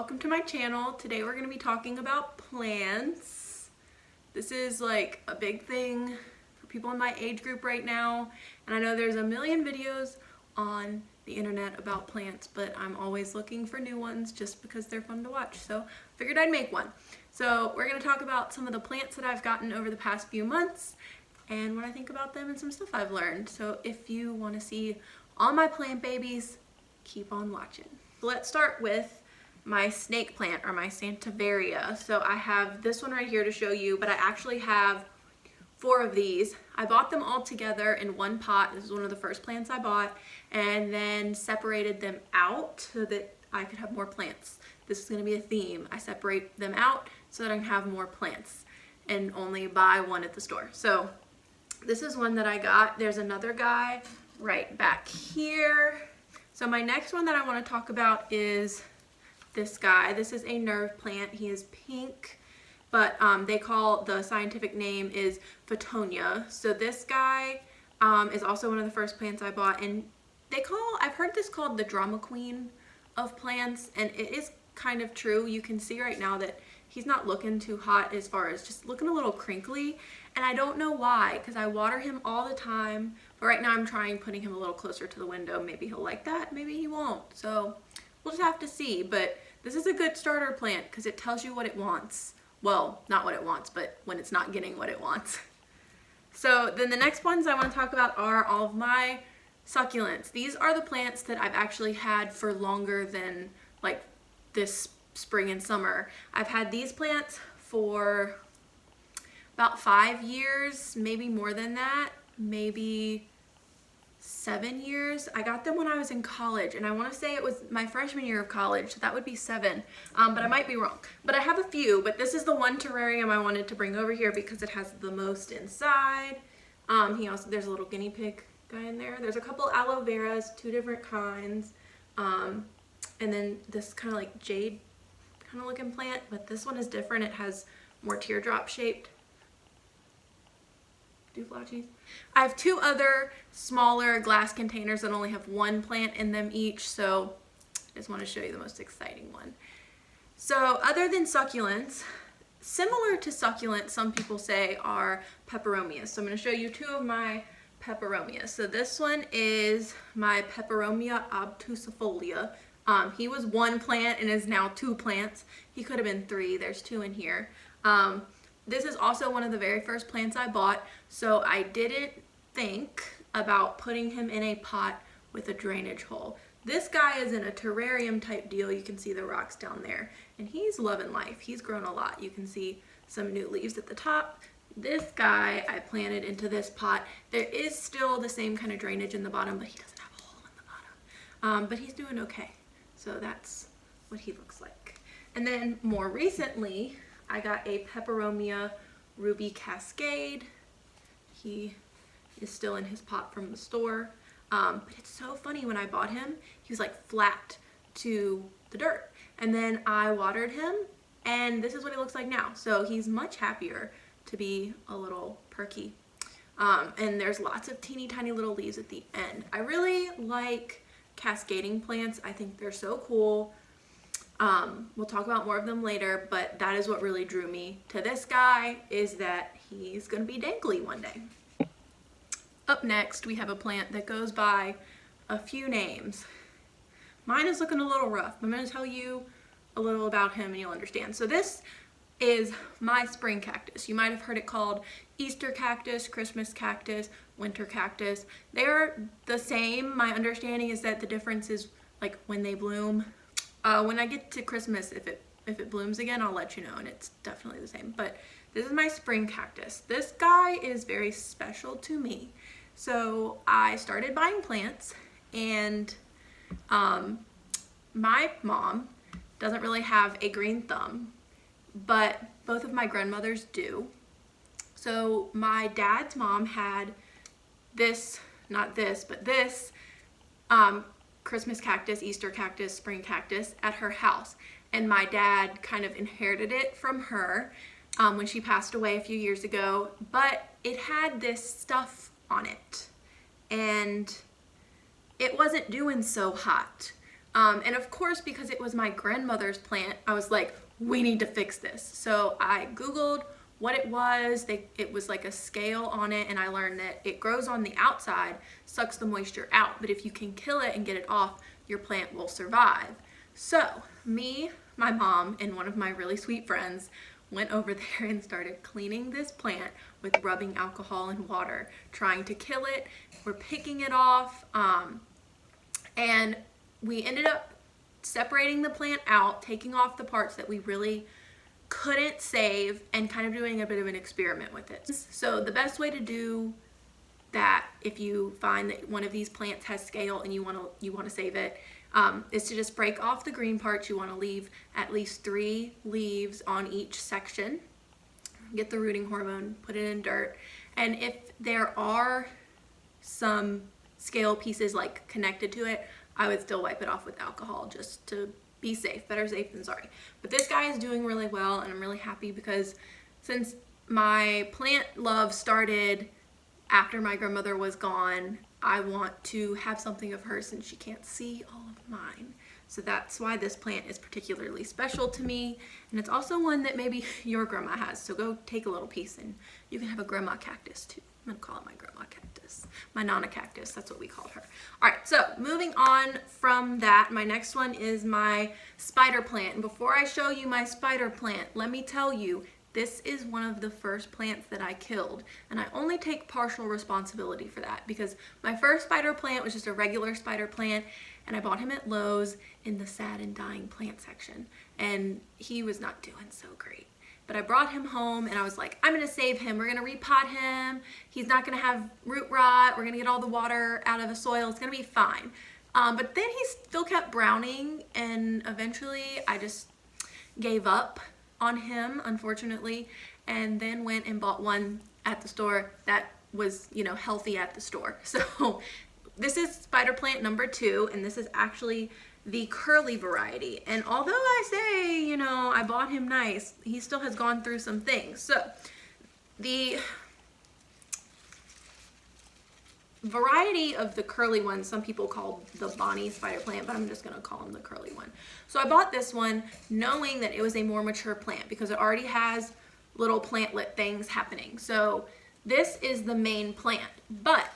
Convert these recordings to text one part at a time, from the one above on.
welcome to my channel. Today we're going to be talking about plants. This is like a big thing for people in my age group right now, and I know there's a million videos on the internet about plants, but I'm always looking for new ones just because they're fun to watch, so I figured I'd make one. So we're going to talk about some of the plants that I've gotten over the past few months and what I think about them and some stuff I've learned. So if you want to see all my plant babies, keep on watching. So let's start with my snake plant, or my Sansevieria. So I have this one right here to show you, but I actually have 4 of these. I bought them all together in one pot. This is one of the first plants I bought, and then separated them out so that I could have more plants. This is going to be a theme. I separate them out so that I can have more plants and only buy one at the store. So this is one that I got. There's another guy right back here. So my next one that I want to talk about is this guy. This is a nerve plant. He is pink, but they call, the scientific name is Petunia. So this guy is also one of the first plants I bought, and I've heard this called the drama queen of plants, and it is kind of true. You can see right now that he's not looking too hot, as far as just looking a little crinkly, and I don't know why, because I water him all the time, but right now I'm trying putting him a little closer to the window. Maybe he'll like that, maybe he won't, so we'll just have to see. But this is a good starter plant because it tells you what it wants. Well, not what it wants, but when it's not getting what it wants. So then the next ones I want to talk about are all of my succulents. These are the plants that I've actually had for longer than like this spring and summer. I've had these plants for about 5 years, maybe more than that, maybe 7 years. I got them when I was in college, and I want to say it was my freshman year of college, so that would be 7, but I might be wrong. But I have a few, but this is the one terrarium I wanted to bring over here because it has the most inside. There's a little guinea pig guy in there. There's a couple aloe veras, 2 different kinds, and then this kind of like jade kind of looking plant, but this one is different. It has more teardrop shaped dooflachies. I have 2 other smaller glass containers that only have 1 plant in them each, so I just want to show you the most exciting one. So other than succulents, similar to succulents, some people say, are peperomias. So I'm going to show you 2 of my peperomias. So this one is my Peperomia Obtuse. He was 1 plant and is now 2 plants. He could have been 3. There's 2 in here. This is also one of the very first plants I bought, so I didn't think about putting him in a pot with a drainage hole. This guy is in a terrarium type deal. You can see the rocks down there, and he's loving life. He's grown a lot. You can see some new leaves at the top. This guy I planted into this pot. There is still the same kind of drainage in the bottom, but he doesn't have a hole in the bottom. But he's doing okay. So that's what he looks like. And then more recently, I got a Peperomia Ruby Cascade. He is still in his pot from the store. But it's so funny, when I bought him, he was like flat to the dirt. And then I watered him, and this is what he looks like now. So he's much happier to be a little perky. And there's lots of teeny tiny little leaves at the end. I really like cascading plants. I think they're so cool. We'll talk about more of them later, but that is what really drew me to this guy, is that he's gonna be dangly one day. Up next, we have a plant that goes by a few names. Mine is looking a little rough. I'm gonna tell you a little about him and you'll understand. So this is my spring cactus. You might have heard it called Easter cactus, Christmas cactus, winter cactus. They're the same. My understanding is that the difference is like when they bloom. When I get to Christmas, if it blooms again, I'll let you know, and it's definitely the same. But this is my spring cactus. This guy is very special to me. So I started buying plants, and my mom doesn't really have a green thumb, but both of my grandmothers do. So my dad's mom had this, not this, but this Christmas cactus, Easter cactus, spring cactus at her house, and my dad kind of inherited it from her when she passed away a few years ago, but it had this stuff on it, and it wasn't doing so hot. And of course, because it was my grandmother's plant, I was like, we need to fix this. So I Googled what it was. It was like a scale on it, and I learned that it grows on the outside, sucks the moisture out, but if you can kill it and get it off, your plant will survive. So me, my mom, and one of my really sweet friends went over there and started cleaning this plant with rubbing alcohol and water, trying to kill it. We're picking it off, and we ended up separating the plant out, taking off the parts that we really couldn't save, and kind of doing a bit of an experiment with it. So the best way to do that, if you find that one of these plants has scale and you want to save it, is to just break off the green parts. You want to leave at least 3 leaves on each section. Get the rooting hormone, put it in dirt, and if there are some scale pieces like connected to it, I would still wipe it off with alcohol just to be safe. Better safe than sorry. But this guy is doing really well, and I'm really happy because since my plant love started after my grandmother was gone, I want to have something of hers since she can't see all of mine. So that's why this plant is particularly special to me, and it's also one that maybe your grandma has. So go take a little piece and you can have a grandma cactus too. I'm gonna call it my grandma cactus. My Nana cactus, that's what we called her. All right, so moving on from that, my next one is my spider plant. And before I show you my spider plant, let me tell you, this is one of the first plants that I killed, and I only take partial responsibility for that because my first spider plant was just a regular spider plant, and I bought him at Lowe's in the sad and dying plant section, and he was not doing so great. But I brought him home and I was like, I'm gonna save him. We're gonna repot him. He's not gonna have root rot. We're gonna get all the water out of the soil. It's gonna be fine. But then he still kept browning, and eventually I just gave up on him, unfortunately, and then went and bought one at the store that was, you know, healthy at the store. So this is spider plant number 2, and this is actually the curly variety. And although I say, you know, I bought him nice, he still has gone through some things. So the variety of the curly one, some people call the Bonnie spider plant, but I'm just gonna call him the curly one. So I bought this one knowing that it was a more mature plant because it already has little plantlet things happening. So this is the main plant, but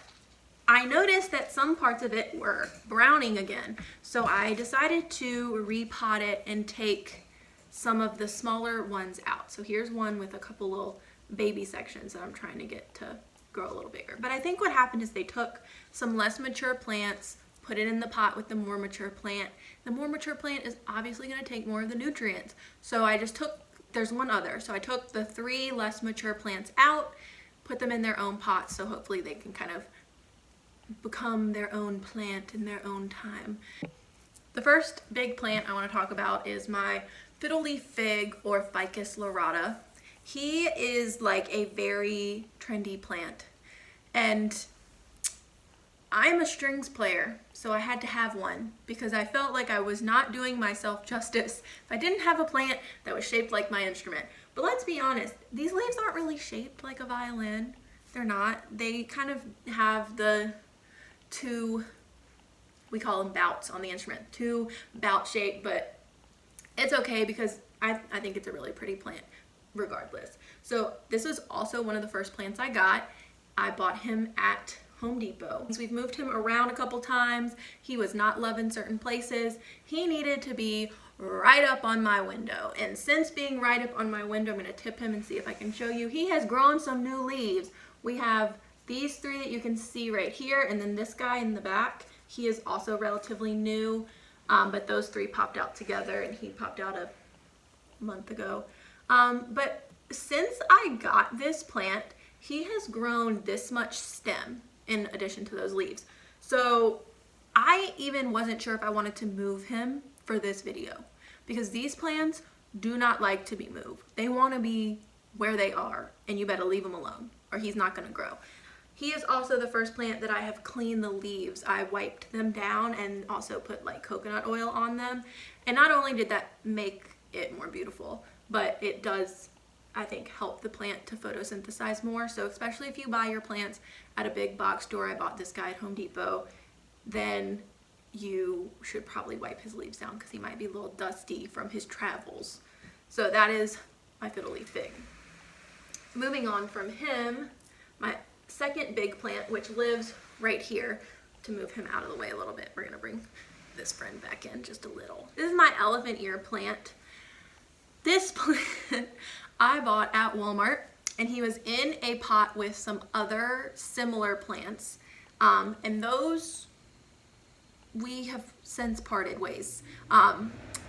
I noticed that some parts of it were browning again. So I decided to repot it and take some of the smaller ones out. So here's one with a couple little baby sections that I'm trying to get to grow a little bigger. But I think what happened is they took some less mature plants, put it in the pot with the more mature plant. The more mature plant is obviously going to take more of the nutrients. So I just took, there's one other. So I took the 3 less mature plants out, put them in their own pots, so hopefully they can kind of become their own plant in their own time. The first big plant I want to talk about is my fiddle-leaf fig, or Ficus Loretto. He is like a very trendy plant, and I'm a strings player, so I had to have one because I felt like I was not doing myself justice if I didn't have a plant that was shaped like my instrument. But let's be honest, these leaves aren't really shaped like a violin. They're not. They kind of have the 2, we call them bouts on the instrument, 2 bout shape, but it's okay because I think it's a really pretty plant regardless. So this is also one of the first plants I got. I bought him at Home Depot. We've moved him around a couple times. He was not loving certain places. He needed to be right up on my window. And since being right up on my window, I'm gonna tip him and see if I can show you. He has grown some new leaves. We have these 3 that you can see right here, and then this guy in the back. He is also relatively new, but those 3 popped out together, and he popped out a month ago. But since I got this plant, he has grown this much stem in addition to those leaves. So I even wasn't sure if I wanted to move him for this video because these plants do not like to be moved. They want to be where they are, and you better leave him alone or he's not going to grow. He is also the first plant that I have cleaned the leaves. I wiped them down and also put like coconut oil on them. And not only did that make it more beautiful, but it does, I think, help the plant to photosynthesize more. So especially if you buy your plants at a big box store, I bought this guy at Home Depot, then you should probably wipe his leaves down because he might be a little dusty from his travels. So that is my fiddle leaf fig. Moving on from him, my second big plant, which lives right here. To move him out of the way a little bit, we're gonna bring this friend back in just a little. This is my elephant ear plant. This plant I bought at Walmart, and he was in a pot with some other similar plants, and those we have since parted ways.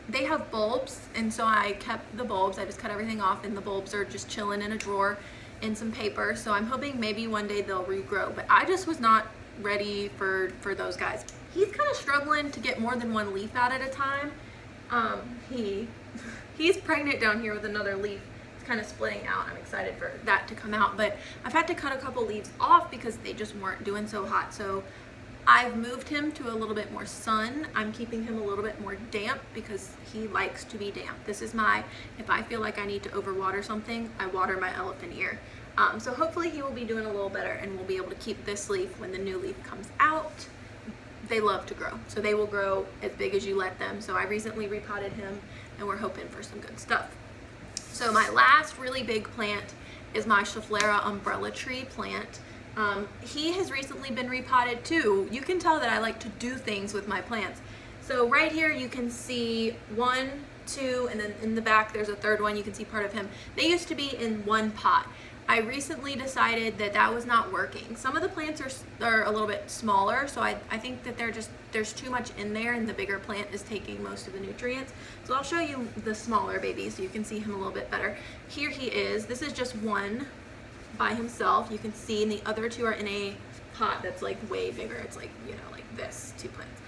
They have bulbs, and so I kept the bulbs. I just cut everything off, and the bulbs are just chilling in a drawer in some paper. So I'm hoping maybe one day they'll regrow, but I just was not ready for those guys. He's kind of struggling to get more than one leaf out at a time. He's pregnant down here with another leaf. It's kind of splitting out. I'm excited for that to come out, but I've had to cut a couple leaves off because they just weren't doing so hot. So I've moved him to a little bit more sun. I'm keeping him a little bit more damp because he likes to be damp. This is if I feel like I need to overwater something, I water my elephant ear. So hopefully he will be doing a little better, and we'll be able to keep this leaf when the new leaf comes out. They love to grow, so they will grow as big as you let them. So I recently repotted him, and we're hoping for some good stuff. So my last really big plant is my Schefflera umbrella tree plant. He has recently been repotted too. You can tell that I like to do things with my plants. So right here you can see 1, 2, and then in the back there's a third one. You can see part of him. They used to be in one pot. I recently decided that that was not working. Some of the plants are a little bit smaller, so I think that there's too much in there, and the bigger plant is taking most of the nutrients. So I'll show you the smaller baby so you can see him a little bit better. Here he is. This is just one by himself. You can see, and the other two are in a pot that's like way bigger. It's like, you know, like this, 2 plants.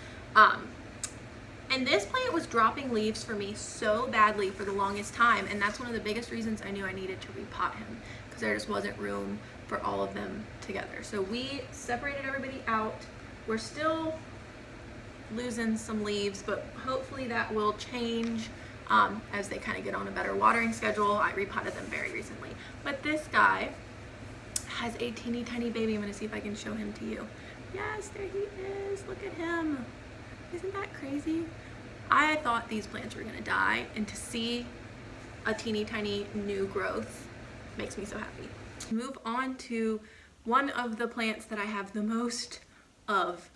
And this plant was dropping leaves for me so badly for the longest time, and that's one of the biggest reasons I knew I needed to repot him, because there just wasn't room for all of them together. So we separated everybody out. We're still losing some leaves, but hopefully that will change as they kind of get on a better watering schedule. I repotted them very recently. But this guy has a teeny tiny baby. I'm gonna see if I can show him to you. Yes, there he is. Look at him. Isn't that crazy? I thought these plants were gonna die, and to see a teeny tiny new growth makes me so happy. Move on to one of the plants that I have the most of.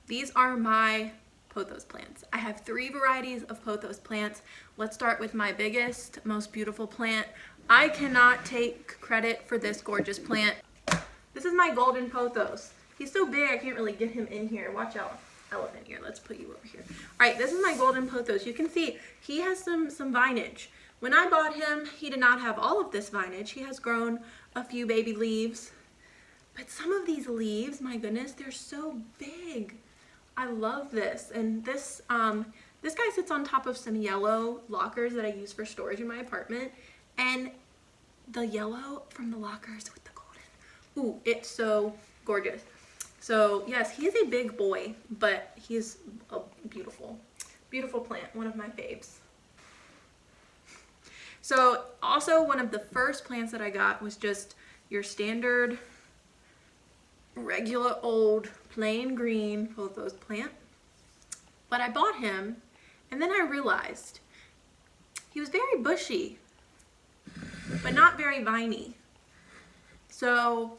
These are my pothos plants. I have 3 varieties of pothos plants. Let's start with my biggest, most beautiful plant. I cannot take credit for this gorgeous plant. This is my golden pothos. He's so big I can't really get him in here. Watch out. Elephant ear. Let's put you over here. All right, this is my golden pothos. You can see he has some vinage. When I bought him, he did not have all of this vinage. He has grown a few baby leaves, but some of these leaves, my goodness, they're so big. I love this. And this this guy sits on top of some yellow lockers that I use for storage in my apartment, and the yellow from the lockers with the golden, ooh, it's so gorgeous. So yes, he is a big boy, but he's a beautiful, beautiful plant, one of my faves. So also one of the first plants that I got was just your standard, regular old, plain green pothos plant. But I bought him, and then I realized he was very bushy, but not very viney. So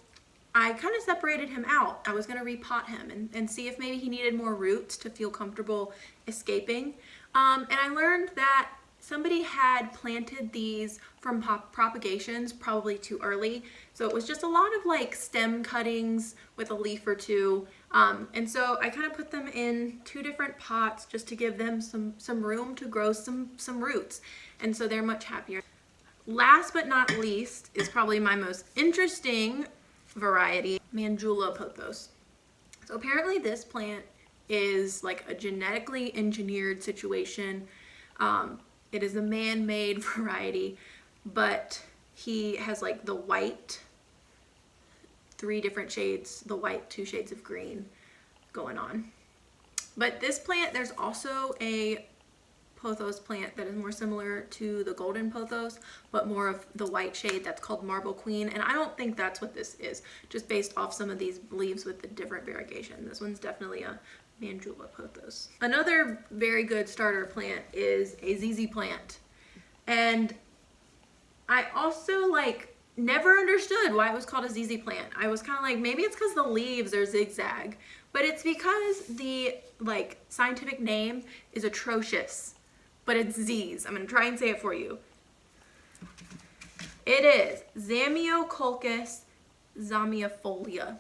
I kind of separated him out. I was going to repot him and see if maybe he needed more roots to feel comfortable escaping. And I learned that somebody had planted these from propagations probably too early. So it was just a lot of like stem cuttings with a leaf or two. And so I kind of put them in 2 different pots just to give them some room to grow some roots. And so they're much happier. Last but not least is probably my most interesting variety, Mandula pothos. So apparently this plant is like a genetically engineered situation. It is a man-made variety, but he has like the white, 3 different shades, the white, 2 shades of green going on. But this plant, there's also a pothos plant that is more similar to the golden pothos, but more of the white shade, that's called Marble Queen, and I don't think that's what this is, just based off some of these leaves with the different variegation. This one's definitely a Manjula Pothos. Another very good starter plant is a ZZ plant. And I also like never understood why it was called a ZZ plant. I was kind of like, maybe it's because the leaves are zigzag, but it's because the like scientific name is atrocious, but it's Z's. I'm gonna try and say it for you. It is Zamioculcas zamiifolia.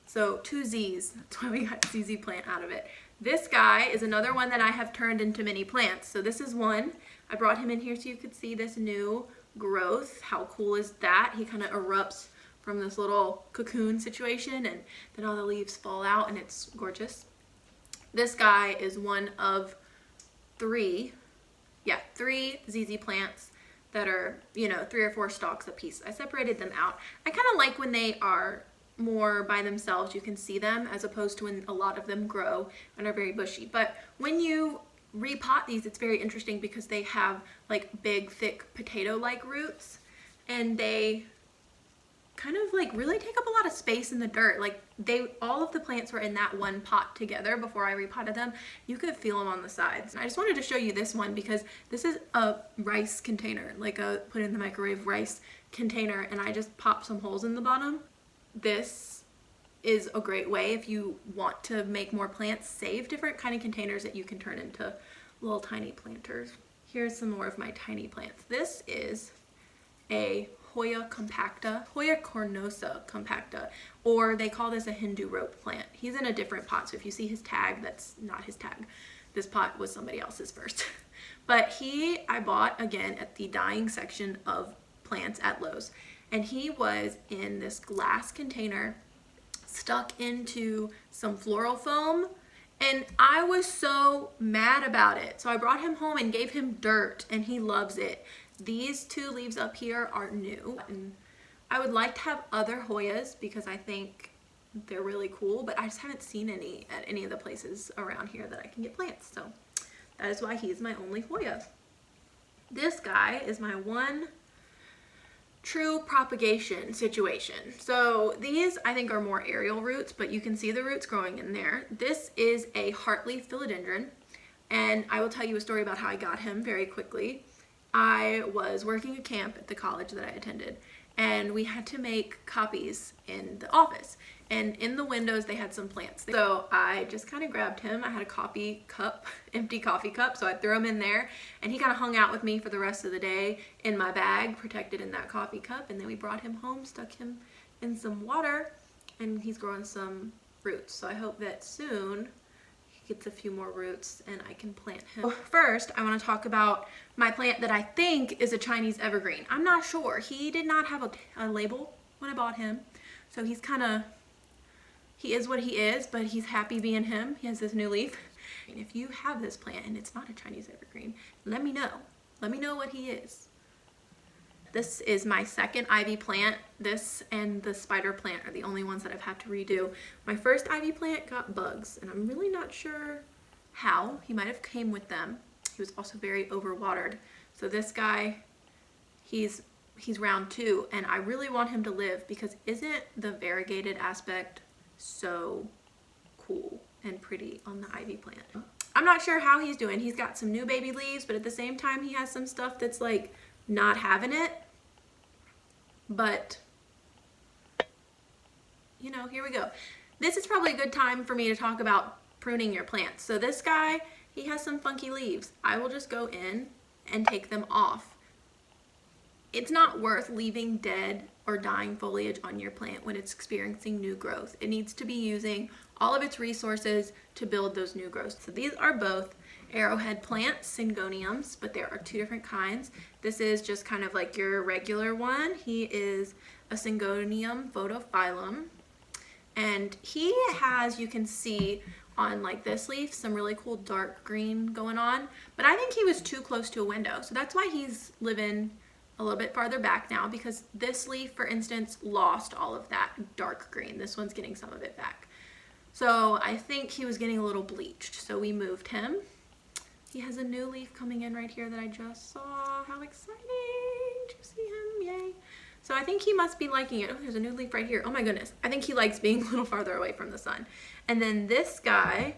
So 2 Z's, that's why we got ZZ plant out of it. This guy is another one that I have turned into mini plants. So this is one. I brought him in here so you could see this new growth. How cool is that? He kind of erupts from this little cocoon situation and then all the leaves fall out and it's gorgeous. This guy is one of 3 ZZ plants that are, you know, 3 or 4 stalks a piece. I separated them out. I kind of like when they are more by themselves, you can see them, as opposed to when a lot of them grow and are very bushy. But when you repot these, it's very interesting because they have like big, thick potato-like roots, and they kind of like really take up a lot of space in the dirt. Like all of the plants were in that one pot together before I repotted them. You could feel them on the sides. I just wanted to show you this one because this is a rice container, like a put in the microwave rice container, and I just popped some holes in the bottom. This is a great way if you want to make more plants, save different kind of containers that you can turn into little tiny planters. Here's some more of my tiny plants. This is a Hoya cornosa compacta, or they call this a Hindu rope plant. He's in a different pot, so if you see his tag, that's not his tag. This pot was somebody else's first. But I bought again at the dying section of plants at Lowe's. And he was in this glass container stuck into some floral foam, and I was so mad about it. So I brought him home and gave him dirt, and he loves it. These 2 leaves up here are new, and I would like to have other Hoyas because I think they're really cool, but I just haven't seen any at any of the places around here that I can get plants. So that is why he's my only Hoya. This guy is my one true propagation situation. So these I think are more aerial roots, but you can see the roots growing in there. This is a Heartleaf Philodendron, and I will tell you a story about how I got him very quickly. I was working a camp at the college that I attended, and we had to make copies in the office, and in the windows they had some plants. So I just kind of grabbed him. I had a coffee cup, empty coffee cup, so I threw him in there, and he kind of hung out with me for the rest of the day in my bag, protected in that coffee cup. And then we brought him home, stuck him in some water, and he's growing some roots. So I hope that soon he gets a few more roots and I can plant him. First, I want to talk about my plant that I think is a Chinese evergreen. I'm not sure. He did not have a label when I bought him, so he is what he is, but he's happy being him. He has this new leaf. And if you have this plant and it's not a Chinese evergreen, let me know. Let me know what he is. This is my second ivy plant. This and the spider plant are the only ones that I've had to redo. My first ivy plant got bugs, and I'm really not sure how. He might have came with them. He was also very overwatered. So this guy, he's round 2, and I really want him to live because isn't the variegated aspect so cool and pretty on the ivy plant? I'm not sure how he's doing. He's got some new baby leaves, but at the same time he has some stuff that's like not having it. But you know, here we go. This is probably a good time for me to talk about pruning your plants. So this guy, he has some funky leaves. I will just go in and take them off. It's not worth leaving dead or dying foliage on your plant when it's experiencing new growth. It needs to be using all of its resources to build those new growths. So these are both arrowhead plants, syngoniums, but there are 2 different kinds. This is just kind of like your regular one. He is a syngonium photophyllum, and he has, you can see on like this leaf, some really cool dark green going on, but I think he was too close to a window. So that's why he's living a little bit farther back now, because this leaf, for instance, lost all of that dark green. This one's getting some of it back. So I think he was getting a little bleached, so we moved him. He has a new leaf coming in right here that I just saw. How exciting to see him, yay. So I think he must be liking it. Oh, there's a new leaf right here. Oh my goodness. I think he likes being a little farther away from the sun. And then this guy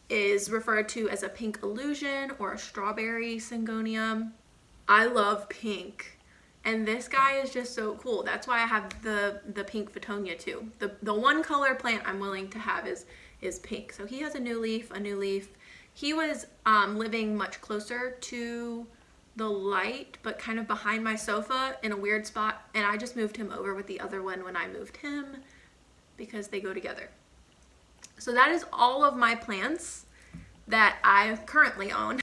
is referred to as a pink illusion or a strawberry syngonium. I love pink. And this guy is just so cool. That's why I have the pink Petunia too. The one color plant I'm willing to have is pink. So he has a new leaf, a new leaf. He was living much closer to the light, but kind of behind my sofa in a weird spot. And I just moved him over with the other one when I moved him because they go together. So that is all of my plants that I currently own.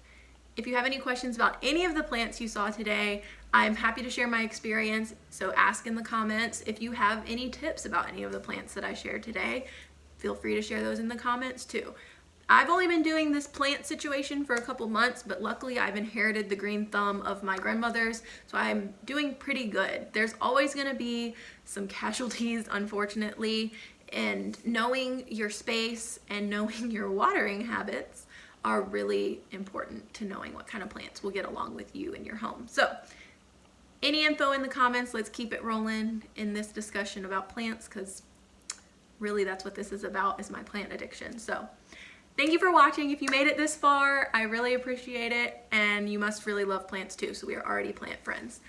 If you have any questions about any of the plants you saw today, I'm happy to share my experience, so ask in the comments. If you have any tips about any of the plants that I shared today, feel free to share those in the comments too. I've only been doing this plant situation for a couple months, but luckily I've inherited the green thumb of my grandmother's, so I'm doing pretty good. There's always gonna be some casualties, unfortunately, and knowing your space and knowing your watering habits are really important to knowing what kind of plants will get along with you in your home. So any info in the comments, let's keep it rolling in this discussion about plants, because really that's what this is about, is my plant addiction. So thank you for watching. If you made it this far, I really appreciate it, and you must really love plants too, so we are already plant friends.